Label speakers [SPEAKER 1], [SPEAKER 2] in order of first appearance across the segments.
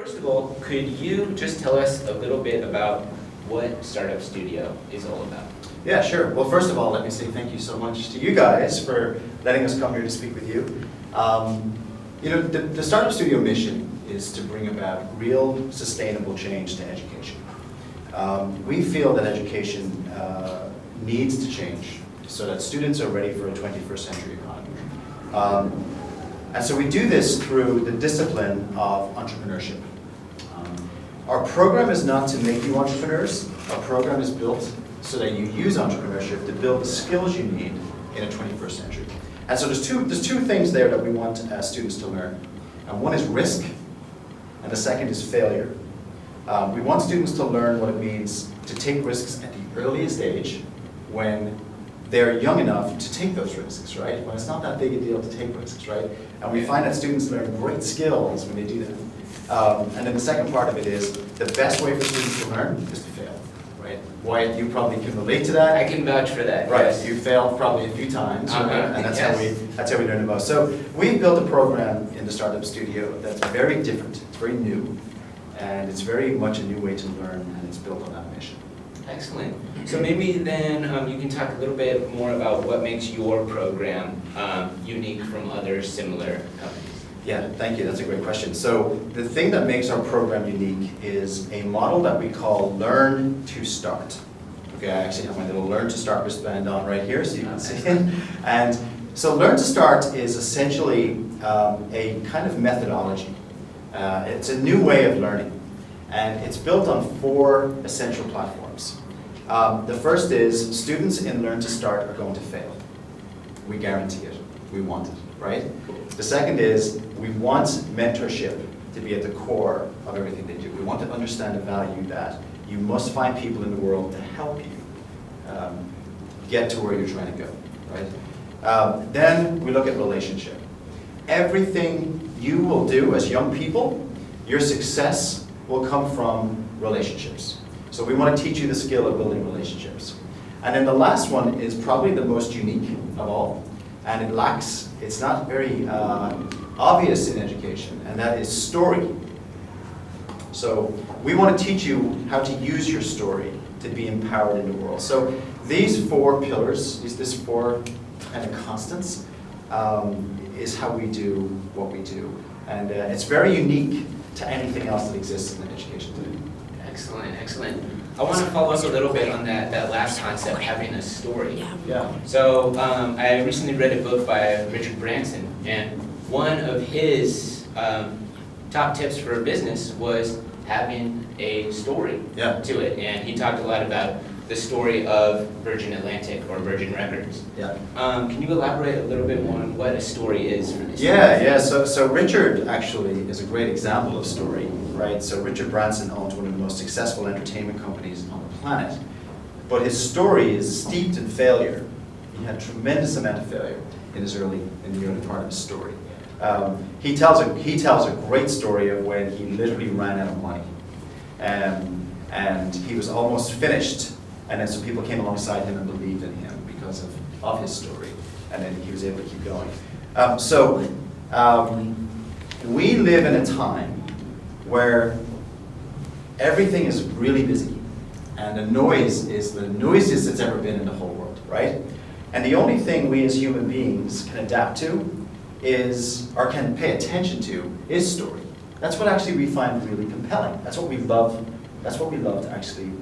[SPEAKER 1] first of all, could you just tell us a little bit about what Startup Studio is all about?
[SPEAKER 2] Yeah, sure. Well, first of all, let me say thank you so much to you guys for letting us come here to speak with you. The Startup Studio mission is to bring about real, sustainable change to education. We feel that education needs to change so that students are ready for a 21st century economy. And so we do this through the discipline of entrepreneurship. Our program is not to make you entrepreneurs. Our program is built so that you use entrepreneurship to build the skills you need in a 21st century. And so there's two things there that we want students to learn. And one is risk, and the second is failure. We want students to learn what it means to take risks at the earliest age when they're young enough to take those risks, right? When it's not that big a deal to take risks, right? And we find that students learn great skills when they do that. And then the second part of it is the best way for students to learn is to fail, right? Wyatt, you probably can relate to that.
[SPEAKER 1] I can vouch for that.
[SPEAKER 2] Right,
[SPEAKER 1] yes.
[SPEAKER 2] you failed probably a few times, and that's
[SPEAKER 1] yes.
[SPEAKER 2] how we learn the most. So we've built a program in the Startup Studio that's very different, it's very new, and it's very much a new way to learn, and it's built on that mission.
[SPEAKER 1] Excellent. So maybe then you can talk a little bit more about what makes your program unique from other similar companies.
[SPEAKER 2] Yeah, thank you. That's a great question. So the thing that makes our program unique is a model that we call Learn to Start. Okay, I actually have my little Learn to Start wristband on right here, so you can see it. And so Learn to Start is essentially a kind of methodology. It's a new way of learning, and it's built on 4 essential platforms. The first is students in Learn to Start are going to fail. We guarantee it. We want it, right? The second is we want mentorship to be at the core of everything they do. We want to understand the value that you must find people in the world to help you get to where you're trying to go, right? Then we look at relationship. Everything you will do as young people, your success will come from relationships. So we want to teach you the skill of building relationships. And then the last one is probably the most unique of all, and it's not very obvious in education, and that is story. So we want to teach you how to use your story to be empowered in the world. So these 4 pillars, these 4 kind of constants, is how we do what we do. And it's very unique to anything else that exists in education today.
[SPEAKER 1] Excellent, excellent. I want to follow up a little bit on that last concept, having a story.
[SPEAKER 2] Yeah.
[SPEAKER 1] So I recently read a book by Richard Branson, and one of his top tips for business was having a story to it. And he talked a lot about the story of Virgin Atlantic or Virgin Records.
[SPEAKER 2] Yeah.
[SPEAKER 1] Can you elaborate a little bit more on what a story is for this?
[SPEAKER 2] Yeah. So Richard actually is a great example of story, right? So Richard Branson owns one of the most successful entertainment companies on the planet, but his story is steeped in failure. He had a tremendous amount of failure in the early part of his story. He tells a great story of when he literally ran out of money, and he was almost finished. And then some people came alongside him and believed in him because of his story. And then he was able to keep going. We live in a time where everything is really busy. And the noise is the noisiest it's ever been in the whole world, right? And the only thing we as human beings can adapt to or can pay attention to is story. That's what actually we find really compelling. That's what we love. That's what we love to actually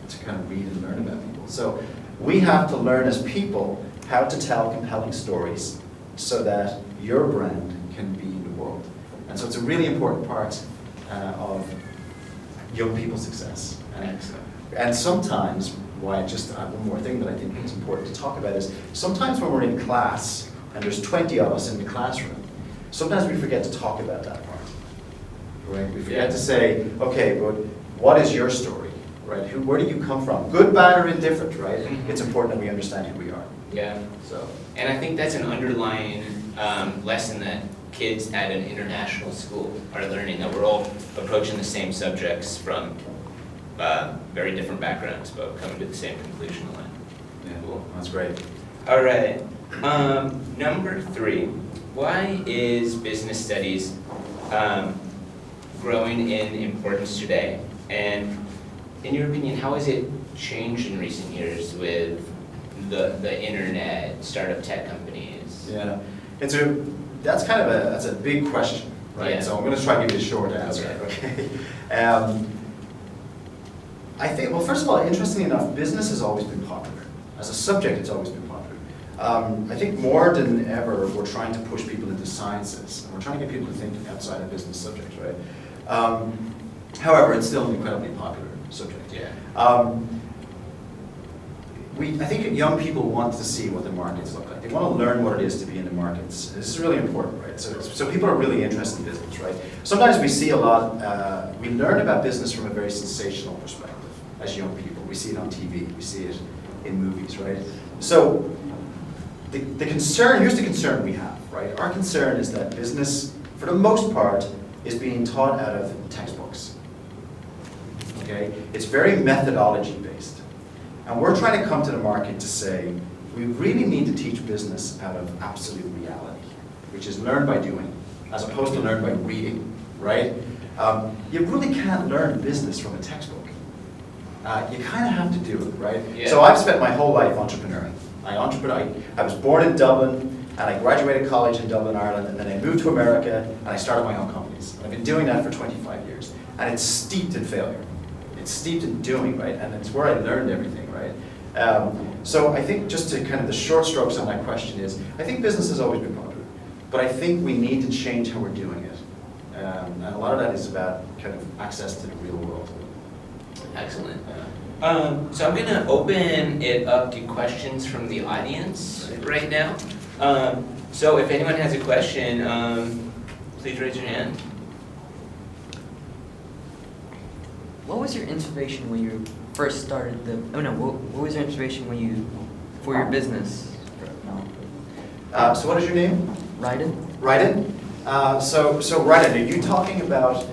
[SPEAKER 2] to kind of read and learn about people. So we have to learn as people how to tell compelling stories so that your brand can be in the world. And so it's a really important part of young people's success. And sometimes, just one more thing that I think is important to talk about is sometimes when we're in class and there's 20 of us in the classroom, sometimes we forget to talk about that part. Right? We forget to say, okay, but what is your story, right? Where do you come from? Good, bad, or indifferent, right? It's important that we understand who we are.
[SPEAKER 1] Yeah. And I think that's an underlying lesson that kids at an international school are learning, that we're all approaching the same subjects from very different backgrounds, but coming to the same conclusion in life.
[SPEAKER 2] Yeah, cool. That's great.
[SPEAKER 1] All right. Number 3, why is business studies growing in importance today. And in your opinion, how has it changed in recent years with the internet, startup tech companies?
[SPEAKER 2] Yeah, that's a big question, right?
[SPEAKER 1] Yeah.
[SPEAKER 2] So I'm going to try to give you a short answer. Okay. I think, well, first of all, interestingly enough, business has always been popular. As a subject, it's always been popular. I think more than ever, we're trying to push people into sciences. We're trying to get people to think outside of business subjects, right? However, it's still an incredibly popular subject.
[SPEAKER 1] Yeah.
[SPEAKER 2] I think young people want to see what the markets look like. They want to learn what it is to be in the markets. This is really important, right? So people are really interested in business, right? Sometimes we see a lot, we learn about business from a very sensational perspective as young people. We see it on TV, we see it in movies, right? So the concern, here's the concern we have, right? Our concern is that business, for the most part, is being taught out of textbooks, okay? It's very methodology based. And we're trying to come to the market to say, we really need to teach business out of absolute reality, which is learn by doing, as opposed to learn by reading, right? You really can't learn business from a textbook. You kind of have to do it, right?
[SPEAKER 1] Yeah.
[SPEAKER 2] So I've spent my whole life entrepreneuring. I was born in Dublin, and I graduated college in Dublin, Ireland, and then I moved to America, and I started my own companies. And I've been doing that for 25 years. And it's steeped in failure. It's steeped in doing, right? And it's where I learned everything, right? So I think just to kind of the short strokes on that question is, I think business has always been popular, but I think we need to change how we're doing it. And a lot of that is about kind of access to the real world.
[SPEAKER 1] Excellent. So I'm going to open it up to questions from the audience right now. So if anyone has a question, please raise your hand.
[SPEAKER 3] What was your inspiration when you first started what was your inspiration for your business?
[SPEAKER 2] So what is your name?
[SPEAKER 3] Ryden?
[SPEAKER 2] Ryden? So Ryden, are you talking about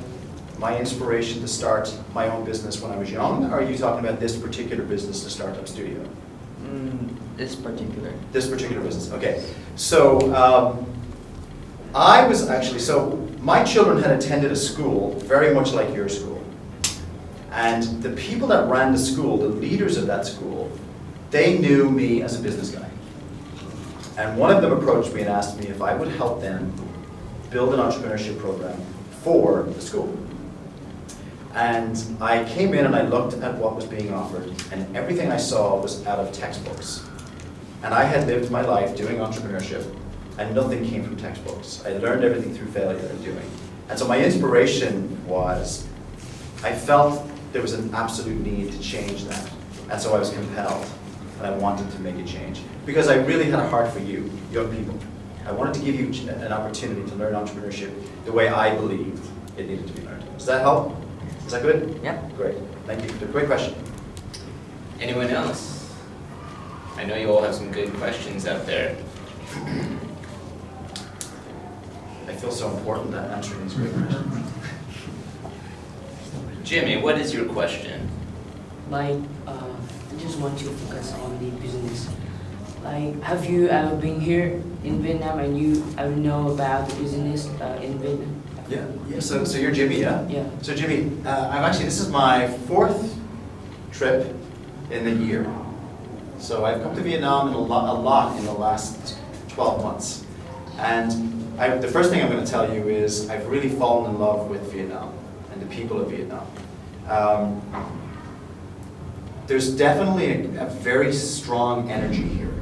[SPEAKER 2] my inspiration to start my own business when I was young, or are you talking about this particular business, the startup studio?
[SPEAKER 3] This particular.
[SPEAKER 2] This particular business, okay. So my children had attended a school very much like your school. And the people that ran the school, the leaders of that school, they knew me as a business guy. And one of them approached me and asked me if I would help them build an entrepreneurship program for the school. And I came in and I looked at what was being offered, and everything I saw was out of textbooks. And I had lived my life doing entrepreneurship, and nothing came from textbooks. I learned everything through failure and doing. And so my inspiration was, I felt there was an absolute need to change that. And so I was compelled, and I wanted to make a change. Because I really had a heart for you, young people. I wanted to give you an opportunity to learn entrepreneurship the way I believed it needed to be learned. Does that help? Is that good?
[SPEAKER 3] Yeah.
[SPEAKER 2] Great. Thank you. Great question.
[SPEAKER 1] Anyone else? I know you all have some good questions out there.
[SPEAKER 2] I feel so important at answering these great questions.
[SPEAKER 1] Jimmy, what is your question?
[SPEAKER 4] I just want to focus on the business. Have you ever been here in Vietnam and you ever know about the business in Vietnam?
[SPEAKER 2] Yeah. So you're Jimmy, yeah?
[SPEAKER 4] Yeah.
[SPEAKER 2] So Jimmy, this is my 4th trip in the year. So I've come to Vietnam a lot in the last 12 months. And the first thing I'm going to tell you is I've really fallen in love with Vietnam and the people of Vietnam. There's definitely a very strong energy here.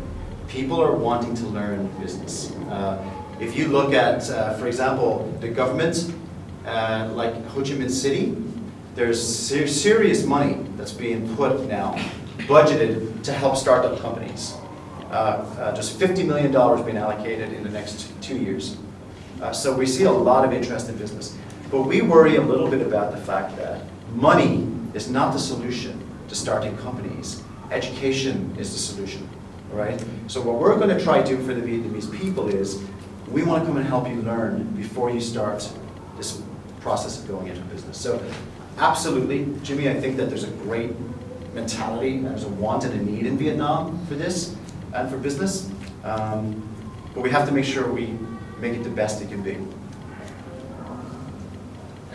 [SPEAKER 2] People are wanting to learn business. If you look at, for example, the government, like Ho Chi Minh City, there's serious money that's being put now, budgeted to help startup companies. Just $50 million being allocated in the next 2 years. So we see a lot of interest in business. But we worry a little bit about the fact that money is not the solution to starting companies. Education is the solution, right? So what we're going to try to do for the Vietnamese people is we want to come and help you learn before you start this process of going into business. So absolutely, Jimmy, I think that there's a great mentality and there's a want and a need in Vietnam for this and for business. But we have to make sure we make it the best it can be.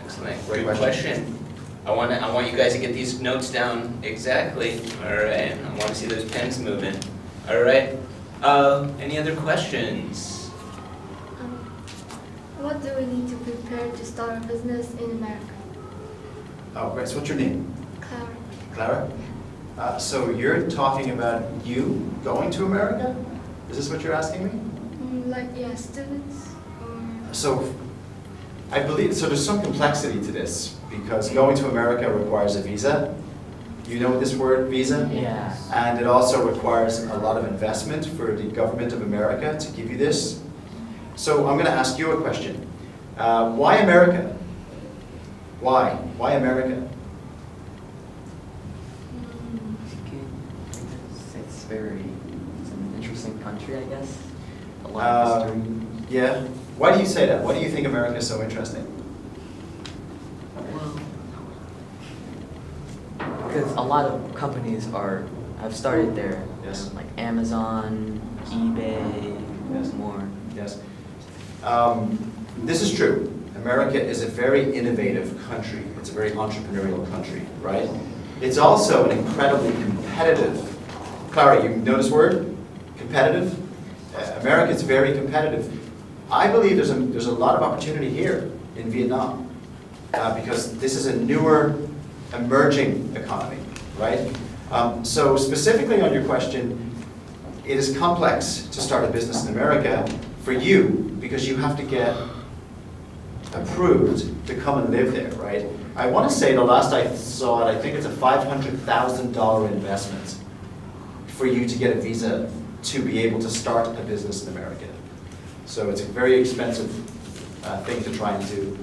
[SPEAKER 1] Excellent,
[SPEAKER 2] Great
[SPEAKER 1] good
[SPEAKER 2] question.
[SPEAKER 1] question. I want you guys to get these notes down exactly, all right? I want to see those pens moving, all right? Any other questions?
[SPEAKER 5] What do we need to prepare to start a business in America?
[SPEAKER 2] Oh, great. So what's your name?
[SPEAKER 5] Clara.
[SPEAKER 2] Clara? So you're talking about you going to America? Is this what you're asking me?
[SPEAKER 5] Students or...
[SPEAKER 2] So I believe, so there's some complexity to this because going to America requires a visa. You know this word, visa?
[SPEAKER 3] Yeah.
[SPEAKER 2] And it also requires a lot of investment for the government of America to give you this. So I'm going to ask you a question. Why America? Why? Why America?
[SPEAKER 3] It's an interesting country, I guess. A lot of history.
[SPEAKER 2] Yeah. Why do you say that? Why do you think America is so interesting?
[SPEAKER 3] Well, because a lot of companies have started there.
[SPEAKER 2] Yes.
[SPEAKER 3] Like Amazon, eBay,
[SPEAKER 2] Yes.
[SPEAKER 3] more.
[SPEAKER 2] Yes. This is true. America is a very innovative country. It's a very entrepreneurial country, right? It's also an incredibly competitive. Clara, you know this word? Competitive? America is very competitive. I believe there's a lot of opportunity here in Vietnam because this is a newer, emerging economy, right? So specifically on your question, it is complex to start a business in America for you because you have to get approved to come and live there, right? I want to say the last I saw it, I think it's a $500,000 investment for you to get a visa to be able to start a business in America. So it's a very expensive thing to try and do.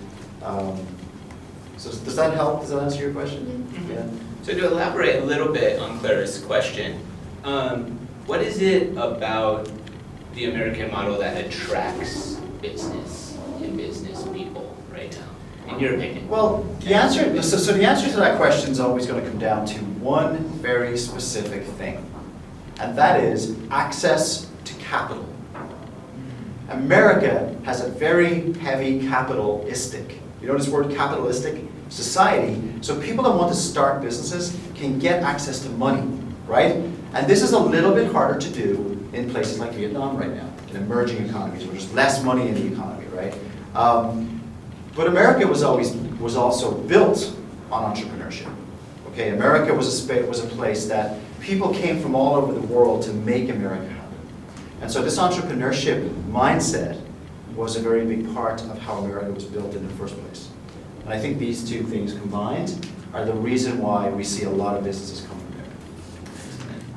[SPEAKER 2] So does that help? Does that answer your question?
[SPEAKER 1] Yeah. So to elaborate a little bit on Clara's question, what is it about the American model that attracts business and business people right now, in your opinion?
[SPEAKER 2] Well, the answer to that question is always going to come down to one very specific thing, and that is access to capital. America has a very heavy capitalistic, you know this word, capitalistic society, so people that want to start businesses can get access to money, right? And this is a little bit harder to do in places like Vietnam right now, in emerging economies where there's less money in the economy, right? But America was also built on entrepreneurship. Okay, America was a place that people came from all over the world to make America happen. And so this entrepreneurship mindset was a very big part of how America was built in the first place. And I think these two things combined are the reason why we see a lot of businesses come from there.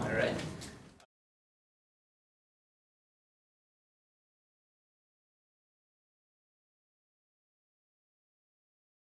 [SPEAKER 1] All right.